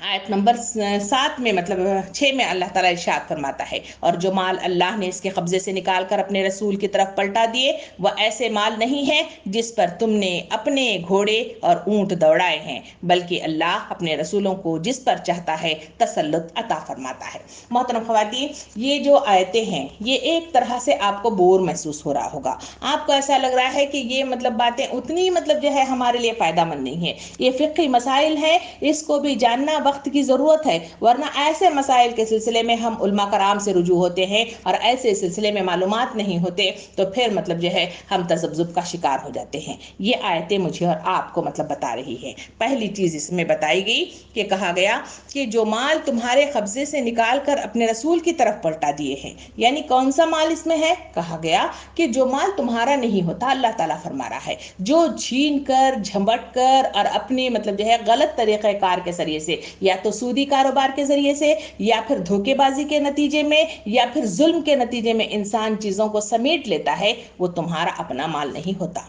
آیت نمبر 7 میں مطلب 6 میں اللہ تعالیٰ ارشاد فرماتا ہے اور جو مال اللہ نے اس کے قبضے سے نکال کر اپنے رسول کی طرف پلٹا دیے وہ ایسے مال نہیں ہیں جس پر تم نے اپنے گھوڑے اور اونٹ دوڑائے ہیں، بلکہ اللہ اپنے رسولوں کو جس پر چاہتا ہے تسلط عطا فرماتا ہے۔ محترم خواتین، یہ جو آیتیں ہیں یہ ایک طرح سے آپ کو بور محسوس ہو رہا ہوگا، آپ کو ایسا لگ رہا ہے کہ یہ مطلب باتیں اتنی مطلب جو ہے ہمارے لیے فائدہ مند نہیں ہے، یہ فقہی مسائل ہیں، اس کو بھی جاننا وقت کی ضرورت ہے، ورنہ ایسے مسائل کے سلسلے میں ہم علماء کرام سے رجوع ہوتے ہیں اور ایسے سلسلے میں معلومات نہیں ہوتے تو پھر مطلب جو ہے ہم تذبذب کا شکار ہو جاتے ہیں۔ یہ آیتیں مجھے اور آپ کو مطلب بتا رہی ہے۔ پہلی چیز اس میں بتائی گئی کہ کہا گیا کہ جو مال تمہارے قبضے سے نکال کر اپنے رسول کی طرف پلٹا دیے ہیں، یعنی کون سا مال اس میں ہے؟ کہا گیا کہ جو مال تمہارا نہیں ہوتا، اللہ تعالیٰ فرما رہا ہے جو چھین کر، جھمٹ کر اور اپنے مطلب جو ہے غلط طریقہ کار کے ذریعے سے یا تو سودی کاروبار کے ذریعے سے، یا پھر دھوکے بازی کے نتیجے میں، یا پھر ظلم کے نتیجے میں انسان چیزوں کو سمیٹ لیتا ہے، وہ تمہارا اپنا مال نہیں ہوتا۔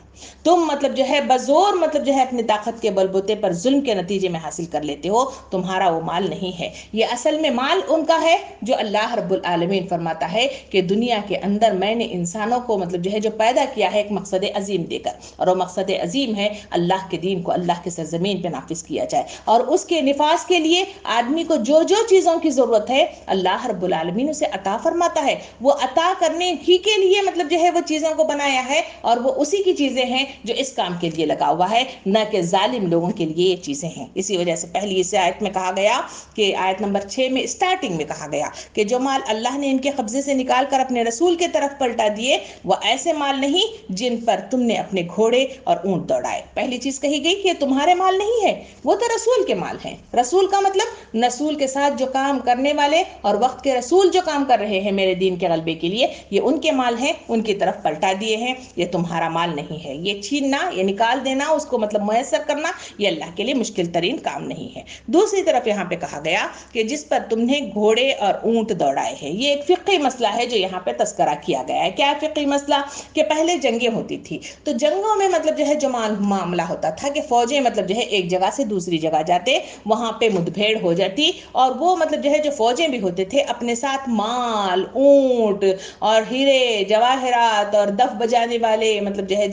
تم مطلب جو ہے بزور مطلب جو ہے اپنی طاقت کے بلبوتے پر ظلم کے نتیجے میں حاصل کر لیتے ہو، تمہارا وہ مال نہیں ہے۔ یہ اصل میں مال ان کا ہے جو اللہ رب العالمین فرماتا ہے کہ دنیا کے اندر میں نے انسانوں کو مطلب جو ہے جو پیدا کیا ہے ایک مقصد عظیم دے کر، اور وہ مقصد عظیم ہے اللہ کے دین کو اللہ کے سرزمین پہ نافذ کیا جائے، اور اس کے نفاذ کے لیے آدمی کو جو جو چیزوں کی ضرورت ہے اللہ رب العالمین اسے عطا فرماتا ہے۔ وہ عطا کرنے ہی کے لیے مطلب جو ہے وہ چیزوں کو بنایا ہے، اور وہ اسی کی چیزیں ہیں جو اس کام کے لیے لگا ہوا ہے، نہ کہ ظالم لوگوں کے لیے یہ چیزیں ہیں۔ اسی وجہ سے پہلی اس آیت میں کہا گیا کہ آیت نمبر 6 میں اسٹارٹنگ میں کہا گیا کہ جو مال اللہ نے ان کے قبضے سے نکال کر اپنے رسول کے طرف پلٹا دیے وہ ایسے مال نہیں جن پر تم نے اپنے گھوڑے اور اونٹ دوڑائے۔ پہلی چیز کہی گئی کہ تمہارے مال نہیں ہے، وہ تو رسول کے مال ہیں۔ رسول کا مطلب رسول کے ساتھ جو کام کرنے والے اور وقت کے رسول جو کام کر رہے ہیں میرے دین کے غلبے کے لیے، یہ ان کے مال ہیں، ان کی طرف پلٹا دیے ہیں، یہ تمہارا مال نہیں ہے۔ یہ چھیننا، یہ نکال دینا، اس کو مطلب میسر کرنا، یہ اللہ کے لیے مشکل ترین کام نہیں ہے۔ دوسری طرف یہاں پہ کہا گیا کہ جس پر تم نے گھوڑے اور اونٹ دوڑائے ہیں، یہ ایک فقہی مسئلہ ہے جو یہاں پہ تذکرہ کیا گیا ہے۔ کیا فقہی مسئلہ؟ کہ پہلے جنگیں ہوتی تھی تو جنگوں میں مطلب جو ہے جو معاملہ ہوتا تھا کہ فوجیں مطلب جو ہے ایک جگہ سے دوسری جگہ جاتے، وہاں پہ مدبھیڑ ہو جاتی، اور وہ مطلب جو ہے جو فوجیں بھی ہوتے تھے اپنے ساتھ مال، اونٹ اور ہیرے جواہرات اور دف بجانے والے مطلب جو ہے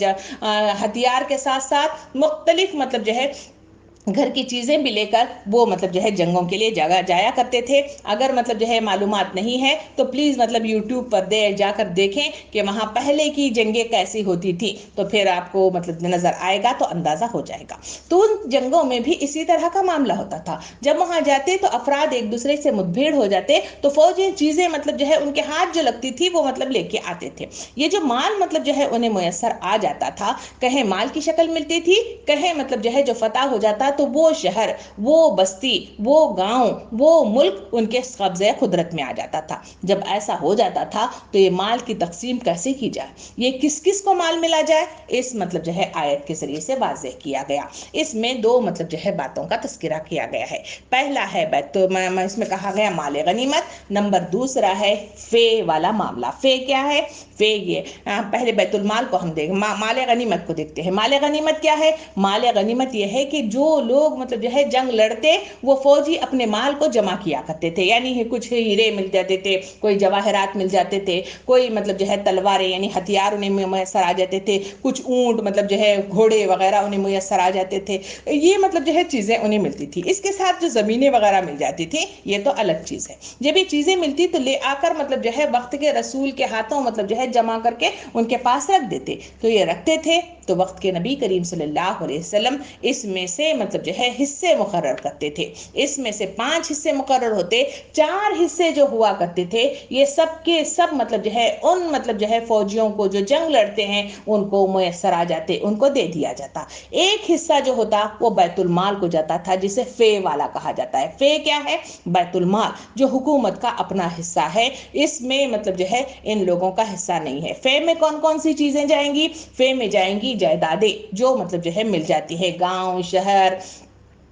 ہتھیار کے ساتھ ساتھ مختلف مطلب جو ہے گھر کی چیزیں بھی لے کر وہ مطلب جو ہے جنگوں کے لیے جگہ جایا کرتے تھے۔ اگر مطلب جو ہے معلومات نہیں ہے تو پلیز مطلب یوٹیوب پر جا کر دیکھیں کہ وہاں پہلے کی جنگیں کیسی ہوتی تھی، تو پھر آپ کو مطلب نظر آئے گا، تو اندازہ ہو جائے گا۔ تو ان جنگوں میں بھی اسی طرح کا معاملہ ہوتا تھا، جب وہاں جاتے تو افراد ایک دوسرے سے مدبھیڑ ہو جاتے تو فوجیں چیزیں مطلب جو ہے ان کے ہاتھ جو لگتی تھی وہ مطلب لے کے آتے تھے۔ یہ جو مال مطلب جو ہے انہیں میسر آ جاتا تھا، کہیں مال کی شکل ملتی تھی، کہیں مطلب جو ہے جو فتح ہو جاتا تو وہ شہر، وہ بستی، وہ گاؤں، وہ ملک ان کے قبضے قدرت میں آ جاتا تھا۔ جب ایسا ہو جاتا تھا تو یہ مال کی تقسیم کیسے کی جائے، یہ کس کس کو مال ملا جائے، اس مطلب جو ہے آیت کے ذریعے سے واضح کیا گیا۔ اس میں دو مطلب جو ہے باتوں کا تذکرہ کیا گیا ہے۔ پہلا ہے اس میں کہا گیا مال غنیمت، نمبر دوسرا ہے فے والا معاملہ۔ فے کیا ہے؟ فے یہ پہلے بیت المال کو ہم دیکھیں، مال غنیمت کو دیکھتے ہیں۔ مال غنیمت کیا ہے؟ مال غنیمت یہ ہے کہ جو لوگ مطلب جو ہے جنگ لڑتے وہ فوجی اپنے مال کو جمع کیا کرتے تھے، یعنی کچھ ہیرے مل جاتے تھے، کوئی جواہرات مل جاتے تھے، کوئی مطلب جو ہے تلواریں یعنی ہتھیار انہیں میسر آ جاتے تھے، کچھ اونٹ مطلب جو ہے گھوڑے وغیرہ انہیں میسر آ جاتے تھے، یہ مطلب جو ہے چیزیں انہیں ملتی تھی۔ اس کے ساتھ جو زمینیں وغیرہ مل جاتی تھی یہ تو الگ چیز ہے۔ جب یہ چیزیں ملتی تو لے آ کر مطلب جو ہے وقت کے رسول کے ہاتھوں مطلب جو ہے جمع کر کے ان کے پاس رکھ دیتے، تو یہ رکھتے تھے تو وقت کے نبی کریم صلی اللہ علیہ وسلم اس میں سے مطلب جو ہے حصے مقرر کرتے تھے۔ اس میں سے 5 حصے مقرر ہوتے، 4 حصے جو ہوا کرتے تھے یہ سب کے سب مطلب جو ہے ان مطلب جو ہے فوجیوں کو جو جنگ لڑتے ہیں ان کو میسر آ جاتے، ان کو دے دیا جاتا۔ ایک حصہ جو ہوتا وہ بیت المال کو جاتا تھا، جسے فے والا کہا جاتا ہے۔ فے کیا ہے؟ بیت المال، جو حکومت کا اپنا حصہ ہے، اس میں مطلب جو ہے ان لوگوں کا حصہ نہیں ہے۔ فے میں کون کون سی چیزیں جائیں گی؟ فے میں جائیں گی جائیدادیں جو مطلب جو ہے مل جاتی ہے، گاؤں، شہر،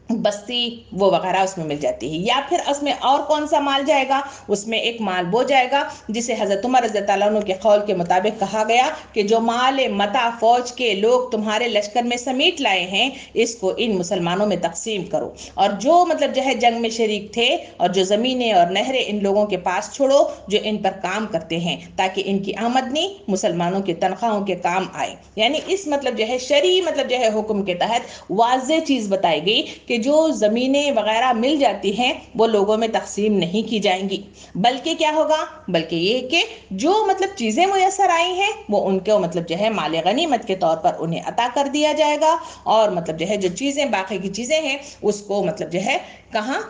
بستی وہ وغیرہ اس میں مل جاتی ہے۔ یا پھر اس میں اور کون سا مال جائے گا؟ اس میں ایک مال وہ جائے گا جسے حضرت عمر رضی اللہ عنہ کے قول کے مطابق کہا گیا کہ جو مال متا فوج کے لوگ تمہارے لشکر میں سمیٹ لائے ہیں اس کو ان مسلمانوں میں تقسیم کرو، اور جو مطلب جو ہے جنگ میں شریک تھے اور جو زمینیں اور نہریں ان لوگوں کے پاس چھوڑو جو ان پر کام کرتے ہیں، تاکہ ان کی آمدنی مسلمانوں کی تنخواہوں کے کام آئے۔ یعنی اس مطلب جو ہے شرعی مطلب جو ہے حکم کے تحت واضح چیز بتائی گئی کہ جو زمینیں وغیرہ مل جاتی ہیں وہ لوگوں میں تقسیم نہیں کی جائیں گی، بلکہ کیا ہوگا؟ بلکہ یہ کہ جو مطلب چیزیں میسر آئی ہیں وہ ان کو مطلب جو ہے مال غنیمت کے طور پر انہیں عطا کر دیا جائے گا، اور مطلب جو ہے جو چیزیں باقی کی چیزیں ہیں اس کو مطلب جو ہے کہاں؟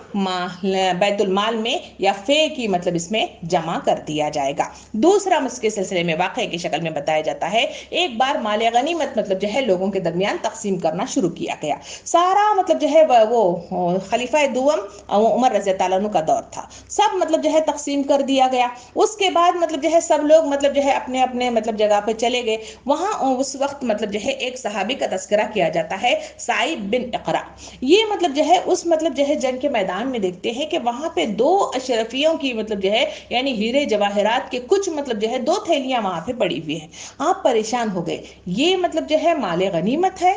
بیت المال میں یا فے کی مطلب اس میں جمع کر دیا جائے گا۔ دوسرا اس کے سلسلے میں واقعے کی شکل میں بتایا جاتا ہے، ایک بار مال غنیمت مطلب جو ہے لوگوں کے درمیان تقسیم کرنا شروع کیا گیا۔ سارا مطلب جو ہے وہ خلیفہ دوم عمر رضی اللہ عنہ کا دور تھا، سب مطلب جو ہے تقسیم کر دیا گیا۔ اس کے بعد مطلب جو ہے سب لوگ مطلب جو ہے اپنے اپنے مطلب جگہ پہ چلے گئے۔ وہاں اس وقت مطلب جو ہے ایک صحابی کا تذکرہ کیا جاتا ہے، سعید بن اقرا۔ یہ مطلب جو ہے اس مطلب جو ہے جنگ جنگ کے میدان میں دیکھتے ہیں کہ وہاں پہ 2 اشرفیوں کی مطلب جو ہے یعنی ہیرے جواہرات کے کچھ مطلب جو ہے 2 تھیلیاں وہاں پہ پڑی ہوئی ہیں. آپ پریشان ہو گئے. یہ مطلب جو ہے مال غنیمت ہے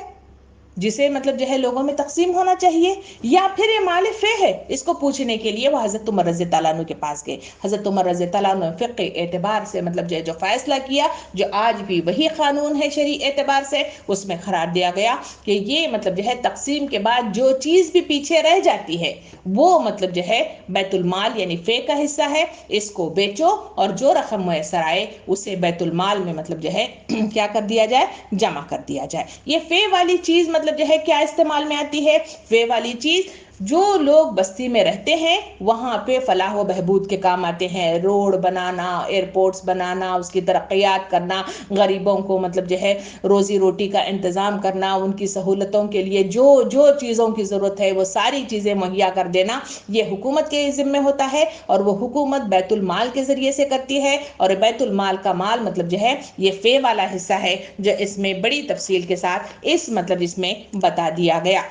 جسے مطلب جو ہے لوگوں میں تقسیم ہونا چاہیے, یا پھر یہ مال فے ہے؟ اس کو پوچھنے کے لیے وہ حضرت عمر رضی اللہ عنہ کے پاس گئے. حضرت عمر رضی اللہ عنہ فقہ اعتبار سے مطلب جو فیصلہ کیا, جو آج بھی وہی قانون ہے شرعی اعتبار سے, اس میں قرار دیا گیا کہ یہ مطلب جو ہے تقسیم کے بعد جو چیز بھی پیچھے رہ جاتی ہے وہ مطلب جو ہے بیت المال یعنی فے کا حصہ ہے, اس کو بیچو اور جو رقم میسر آئے اسے بیت المال میں مطلب جو ہے کیا کر دیا جائے, جمع کر دیا جائے. یہ فے والی چیز مطلب جو ہے کیا استعمال میں آتی ہے؟ فے والی چیز جو لوگ بستی میں رہتے ہیں وہاں پہ فلاح و بہبود کے کام آتے ہیں, روڈ بنانا, ایئرپورٹس بنانا, اس کی ترقیات کرنا, غریبوں کو مطلب جو ہے روزی روٹی کا انتظام کرنا, ان کی سہولتوں کے لیے جو جو چیزوں کی ضرورت ہے وہ ساری چیزیں مہیا کر دینا, یہ حکومت کے ذمہ ہوتا ہے. اور وہ حکومت بیت المال کے ذریعے سے کرتی ہے, اور بیت المال کا مال مطلب جو ہے یہ فے والا حصہ ہے جو اس میں بڑی تفصیل کے ساتھ اس مطلب اس میں بتا دیا گیا.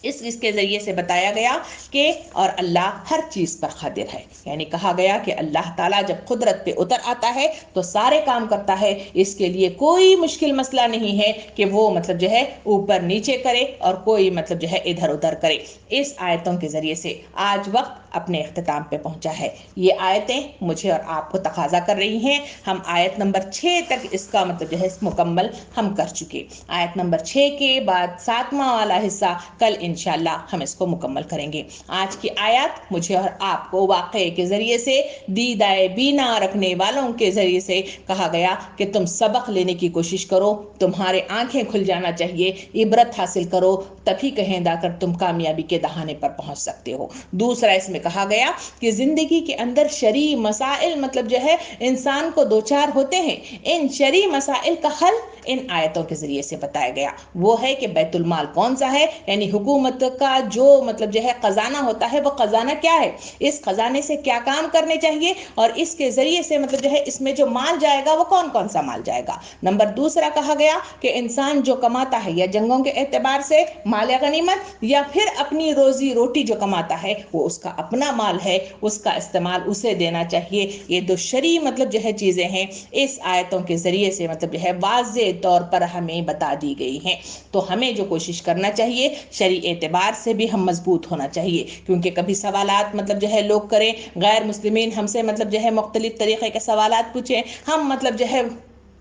اس کے ذریعے سے بتایا گیا کہ اور اللہ ہر چیز پر قادر ہے, یعنی کہا گیا کہ اللہ تعالیٰ جب قدرت پہ اتر آتا ہے تو سارے کام کرتا ہے. اس کے لیے کوئی مشکل مسئلہ نہیں ہے کہ وہ مطلب جو ہے اوپر نیچے کرے اور کوئی مطلب جو ہے ادھر ادھر کرے. اس آیتوں کے ذریعے سے آج وقت اپنے اختتام پہ پہنچا ہے. یہ آیتیں مجھے اور آپ کو تقاضا کر رہی ہیں, ہم آیت نمبر 6 تک اس کا مطلب جو ہے مکمل ہم کر چکے. آیت نمبر 6 کے بعد 7واں والا حصہ کل انشاءاللہ ہم اس کو مکمل کریں گے. آج کی آیات مجھے اور آپ کو واقعے کے ذریعے سے, دیدائے بینا رکھنے والوں کے ذریعے سے کہا گیا کہ تم سبق لینے کی کوشش کرو, تمہارے آنکھیں کھل جانا چاہیے, عبرت حاصل کرو, تبھی کہیں جا کر تم کامیابی کے دہانے پر پہنچ سکتے ہو. دوسرا اس میں کہا گیا کہ زندگی کے اندر شرعی مسائل مطلب جو ہے انسان کو دوچار ہوتے ہیں, ان شرعی مسائل کا حل ان آیتوں کے ذریعے سے بتایا گیا. وہ ہے کہ بیت المال کون سا ہے, یعنی حکومت کا جو مطلب جو ہے خزانہ ہوتا ہے وہ خزانہ کیا ہے, اس خزانے سے کیا کام کرنے چاہیے, اور اس کے ذریعے سے مطلب جو ہے اس میں جو مال جائے گا وہ کون کون سا مال جائے گا. نمبر دوسرا کہا گیا کہ انسان جو کماتا ہے یا جنگوں کے اعتبار سے مال غنیمت, یا پھر اپنی روزی روٹی جو کماتا ہے وہ اس کا اپنا مال ہے, اس کا استعمال اسے دینا چاہیے. یہ 2 شرعی مطلب جو ہے چیزیں ہیں اس آیتوں کے ذریعے سے مطلب جو ہے واضح طور پر ہمیں بتا دی گئی ہیں. تو ہمیں جو کوشش کرنا چاہیے شرعی اعتبار سے بھی ہم مضبوط ہونا چاہیے, کیونکہ کبھی سوالات مطلب جو ہے لوگ کریں, غیر مسلمین ہم سے مطلب جو ہے مختلف طریقے کے سوالات پوچھیں, ہم مطلب جو ہے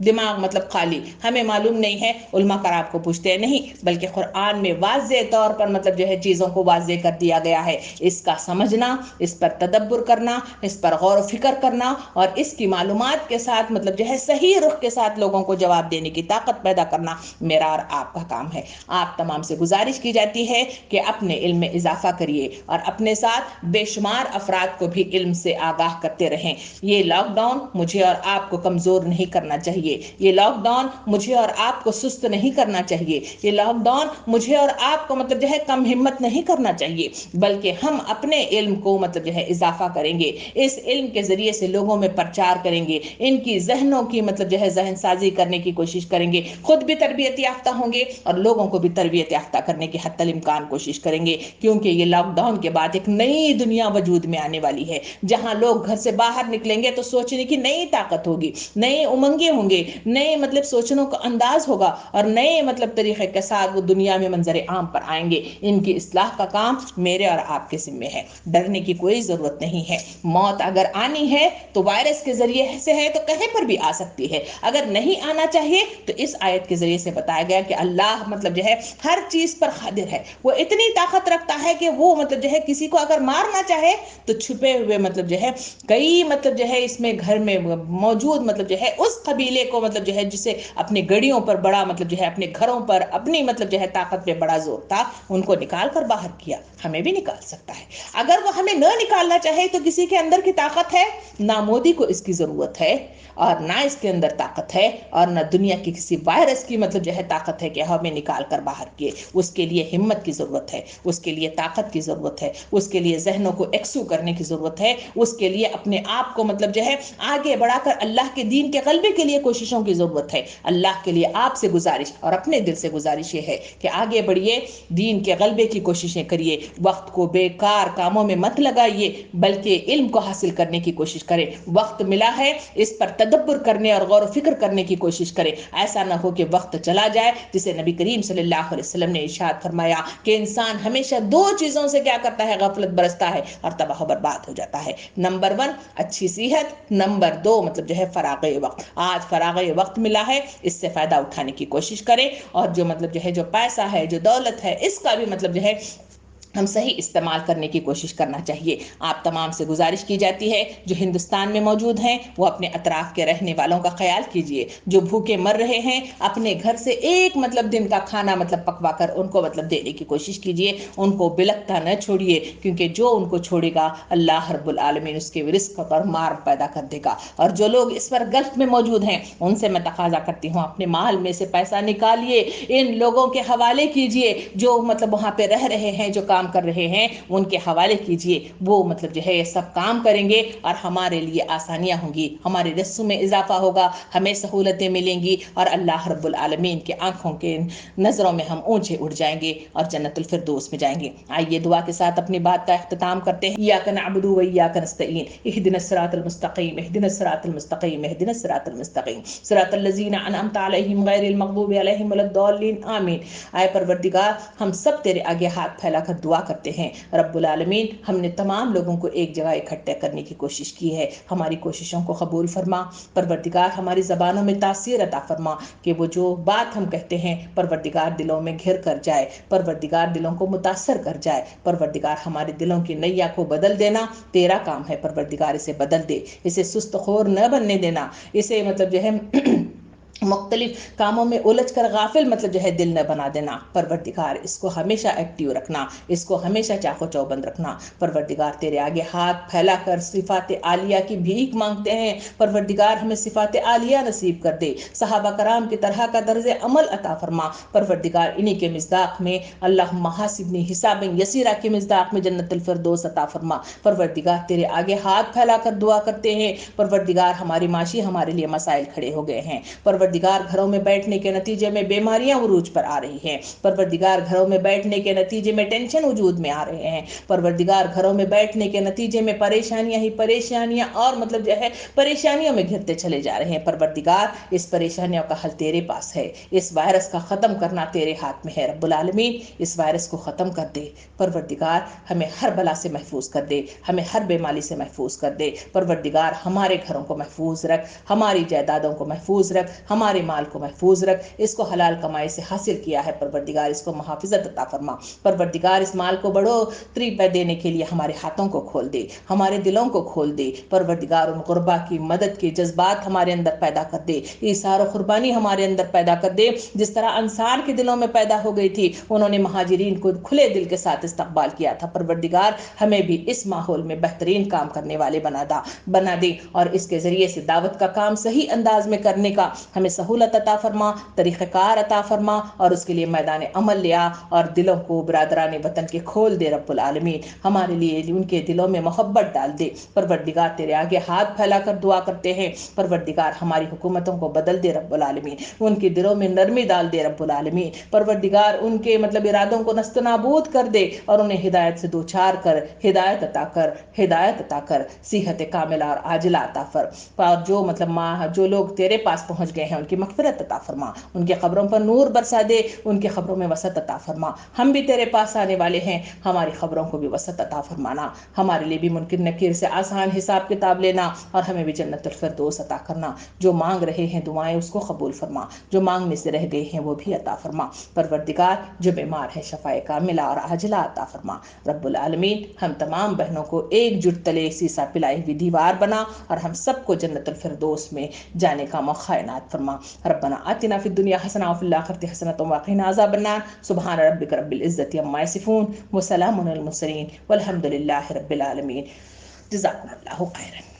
دماغ مطلب خالی, ہمیں معلوم نہیں ہے, علماء کرام کو پوچھتے ہیں نہیں, بلکہ قرآن میں واضح طور پر مطلب جو ہے چیزوں کو واضح کر دیا گیا ہے. اس کا سمجھنا, اس پر تدبر کرنا, اس پر غور و فکر کرنا, اور اس کی معلومات کے ساتھ مطلب جو ہے صحیح رخ کے ساتھ لوگوں کو جواب دینے کی طاقت پیدا کرنا میرا اور آپ کا کام ہے. آپ تمام سے گزارش کی جاتی ہے کہ اپنے علم میں اضافہ کریے اور اپنے ساتھ بے شمار افراد کو بھی علم سے آگاہ کرتے رہیں. یہ لاک ڈاؤن مجھے اور آپ کو کمزور نہیں کرنا چاہیے, یہ لاک ڈاؤن مجھے اور آپ کو سست نہیں کرنا چاہیے, یہ لاک ڈاؤن مجھے اور آپ کو مطلب جو ہے کم ہمت نہیں کرنا چاہیے, بلکہ ہم اپنے علم کو مطلب جو ہے اضافہ کریں گے. اس علم کے ذریعے سے لوگوں میں پرچار کریں گے, ان کی ذہنوں کی مطلب جو ہے ذہن سازی کرنے کی کوشش کریں گے, خود بھی تربیت یافتہ ہوں گے اور لوگوں کو بھی تربیت یافتہ کرنے کی حتی الامکان کوشش کریں گے. کیونکہ یہ لاک ڈاؤن کے بعد ایک نئی دنیا وجود میں آنے والی ہے, جہاں لوگ گھر سے باہر نکلیں گے تو سوچنے کی نئی طاقت ہوگی, نئے امنگیں ہوں گے, نئے مطلب سوچنے کا انداز ہوگا, اور نئے مطلب طریقے کے ساتھ وہ دنیا میں منظر عام پر آئیں گے. ان کی اصلاح کا کام میرے اور آپ کے ذمہ ہے. ڈرنے کی کوئی ضرورت نہیں ہے. موت اگر آنی ہے تو وائرس کے ذریعے سے ہے تو کہیں پر بھی آ سکتی ہے, اگر نہیں آنا چاہیے تو اس آیت کے ذریعے سے بتایا گیا کہ اللہ مطلب جو ہے ہر چیز پر قادر ہے, وہ اتنی طاقت رکھتا ہے کہ وہ مطلب جو ہے کسی کو اگر مارنا چاہے تو چھپے ہوئے مطلب جو ہے کئی مطلب جو ہے اس میں گھر میں موجود مطلب جو ہے اس قبیلے کو مطلب جو ہے جسے اپنی گڑیوں پر بڑا مطلب جو ہے اپنے گھروں پر اپنی مطلب جو ہے طاقت پہ بڑا زور تھا, ان کو نکال کر باہر کیا. ہمیں بھی نکال سکتا ہے. اگر وہ ہمیں نہ نکالنا چاہے تو کسی کے اندر کی طاقت ہے, نہ مودی کو اس کی ضرورت ہے اور نہ اس کے اندر طاقت ہے, اور نہ دنیا کی کسی وائرس کی مطلب جو ہے طاقت ہے کہ ہمیں نکال کر باہر کیے. اس کے لیے ہمت کی ضرورت ہے, اس کے لیے طاقت کی ضرورت ہے, اس کے لیے ذہنوں کو ایکسو کرنے کی ضرورت ہے, اس کے لیے اپنے آپ کو مطلب جو ہے آگے بڑھا کر اللہ کے دین کے غلبے کے لیے کوشش کوششوں کی ضرورت ہے. اللہ کے لیے آپ سے گزارش اور اپنے دل سے گزارش یہ ہے کہ آگے بڑھیے, دین کے غلبے کی کوششیں کریے, وقت کو بیکار کاموں میں مت لگائیے بلکہ علم کو حاصل کرنے کی کوشش کریں. وقت ملا ہے اس پر تدبر کرنے اور غور و فکر کرنے کی کوشش کریں. ایسا نہ ہو کہ وقت چلا جائے, جسے نبی کریم صلی اللہ علیہ وسلم نے ارشاد فرمایا کہ انسان ہمیشہ دو چیزوں سے کیا کرتا ہے, غفلت برستا ہے اور تباہ و برباد ہو جاتا ہے. نمبر 1 اچھی صحت, نمبر 2 مطلب جو ہے فراغ وقت. آج فراغ وقت ملا ہے, اس سے فائدہ اٹھانے کی کوشش کریں, اور جو مطلب جو ہے جو پیسہ ہے, جو دولت ہے, اس کا بھی مطلب جو ہے ہم صحیح استعمال کرنے کی کوشش کرنا چاہیے. آپ تمام سے گزارش کی جاتی ہے جو ہندوستان میں موجود ہیں وہ اپنے اطراف کے رہنے والوں کا خیال کیجیے. جو بھوکے مر رہے ہیں اپنے گھر سے ایک مطلب دن کا کھانا مطلب پکوا کر ان کو مطلب دینے کی کوشش کیجیے. ان کو بلکتا نہ چھوڑیے, کیونکہ جو ان کو چھوڑے گا اللہ رب العالمین اس کے رزق پر مار پیدا کر دے گا. اور جو لوگ اس پر گلف میں موجود ہیں ان سے میں تقاضا کرتی ہوں اپنے مال میں سے پیسہ نکالیے, ان لوگوں کے حوالے کیجیے جو مطلب وہاں پہ رہ رہے ہیں, جو کام کر رہے ہیں ان کے حوالے کیجیے. وہ مطلب جو ہے یہ سب کام کریں گے اور ہمارے لیے آسانیاں ہوں گی, ہمارے رزق میں اضافہ ہوگا, ہمیں سہولتیں ملیں گی اور اللہ رب العالمین کے آنکھوں کے نظروں میں ہم اونچے اٹھ جائیں گے اور جنت الفردوس میں جائیں گے. آئیے دعا کے ساتھ اپنی بات کا اختتام کرتے ہیں. ایاک نعبد و ایاک نستعین اهدنا الصراط المستقیم اهدنا الصراط المستقیم اهدنا الصراط المستقیم صراط الذین انعمت علیہم غیر المغضوب علیہم ولا الضالین آمین. اے پروردگار, ہم سب تیرے آگے ہاتھ پھیلا کر دعا کرتے ہیں. رب العالمین, ہم نے تمام لوگوں کو ایک جگہ اکٹھے کرنے کی کوشش کی ہے, ہماری کوششوں کو قبول فرما. پروردگار, ہماری زبانوں میں تاثیر عطا فرما کہ وہ جو بات ہم کہتے ہیں پروردگار دلوں میں گھر کر جائے, پروردگار دلوں کو متاثر کر جائے. پروردگار, ہمارے دلوں کی نیا کو بدل دینا تیرا کام ہے. پروردگار, اسے بدل دے, اسے سست خور نہ بننے دینا, اسے مطلب جو ہے مختلف کاموں میں الجھ کر غافل مطلب جو ہے دل نہ بنا دینا. پروردگار, اس کو ہمیشہ ایکٹیو رکھنا, اس کو ہمیشہ چاقو چوبند رکھنا. پروردگار, تیرے آگے ہاتھ پھیلا کر صفات عالیہ کی بھیک مانگتے ہیں. پروردگار, ہمیں صفات عالیہ نصیب کر دے, صحابہ کرام کی طرح کا طرز عمل عطا فرما. پروردگار, انہی کے مصداق میں اللہم حاسبنی حسابا یسیرا کے مصداق میں جنت الفردوس عطا فرما. پروردگار, تیرے آگے ہاتھ پھیلا کر دعا کرتے ہیں. پروردگار, ہماری معاشی ہمارے لیے مسائل کھڑے ہو گئے ہیں. پروردگار, گھروں میں بیٹھنے کے نتیجے میں بیماریاں عروج پر آ رہی ہیں. پروردگار, گھروں میں بیٹھنے کے نتیجے میں ٹینشن وجود میں آ رہے ہیں. پروردگار, گھروں میں بیٹھنے کے نتیجے میں پریشانیاں ہی پریشانیاں اور مطلب جو ہے پریشانیوں میں گھرتے چلے جا رہے ہیں. پروردگار, اس پریشانیوں کا حل تیرے پاس ہے. اس وائرس کا ختم کرنا تیرے ہاتھ میں ہے. رب العالمین, اس وائرس کو ختم کر دے. پروردگار, ہمیں ہر بلا سے محفوظ کر دے, ہمیں ہر بیماری سے محفوظ کر دے. پروردگار, ہمارے گھروں کو محفوظ رکھ, ہماری جائیدادوں کو محفوظ رکھ, ہمارے مال کو محفوظ رکھ. اس کو حلال کمائی سے حاصل کیا ہے. پروردگار, اس کو محافظت عطا فرما. پروردگار, اس مال کو بڑھوتری دینے کے لیے ہمارے ہاتھوں کو کھول دے, ہمارے دلوں کو کھول دے. پروردگار, ان غربا کی مدد کے جذبات ہمارے اندر پیدا کر دے, ایثار و قربانی ہمارے اندر پیدا کر دے. جس طرح انصار کے دلوں میں پیدا ہو گئی تھی, انہوں نے مہاجرین کو کھلے دل کے ساتھ استقبال کیا تھا. پروردگار, ہمیں بھی اس ماحول میں بہترین کام کرنے والے بنا دے, اور اس کے ذریعے سے دعوت کا کام صحیح انداز میں کرنے کا ہمیں سہولت عطا فرما, طریقہ کار عطا فرما, اور اس کے لیے میدان عمل لیا اور دلوں کو برادران وطن کے کھول دے. رب العالمین, ہمارے لیے ان کے دلوں میں محبت ڈال دے. پروردگار, تیرے آگے ہاتھ پھیلا کر دعا کرتے ہیں. پروردگار, ہماری حکومتوں کو بدل دے. رب العالمین, ان کے دلوں میں نرمی ڈال دے. رب العالمین, پروردگار, ان کے مطلب ارادوں کو نست نابود کر دے اور انہیں ہدایت سے دوچار کر, ہدایت عطا کر, صحت کاملہ اور عاجلہ عطا فرما. اور جو مطلب جو لوگ تیرے پاس پہنچ گئے ہیں ان کی مغفرت عطا فرما, ان کے قبروں پر نور برسا دے, ان کے قبروں میں وسعت عطا فرما. ہم بھی تیرے پاس آنے والے ہیں, ہماری قبروں کو بھی وسعت عطا فرمانا, ہمارے لیے بھی منکر نکیر سے آسان حساب کتاب لینا, اور ہمیں بھی جنت الفردوس عطا کرنا. جو مانگ رہے ہیں دعائیں اس کو قبول فرما, جو مانگنے سے رہ گئے ہیں وہ بھی عطا فرما. پروردگار, جو بیمار ہے شفائے کاملہ اور عاجلہ عطا فرما. رب العالمین, ہم تمام بہنوں کو ایک جٹ تلے سیسا پلائی ہوئی دیوار بنا, اور ہم سب کو جنت الفردوس میں جانے کا موقع عنایت فرما. ربنا آتنا فی الدنیا حسنہ وفی الآخرۃ حسنۃ وقنا عذاب النار. سبحان ربک رب العزۃ عما یصفون وسلام علی المرسلین والحمد للہ رب العالمین. جزاکم اللہ خیرا.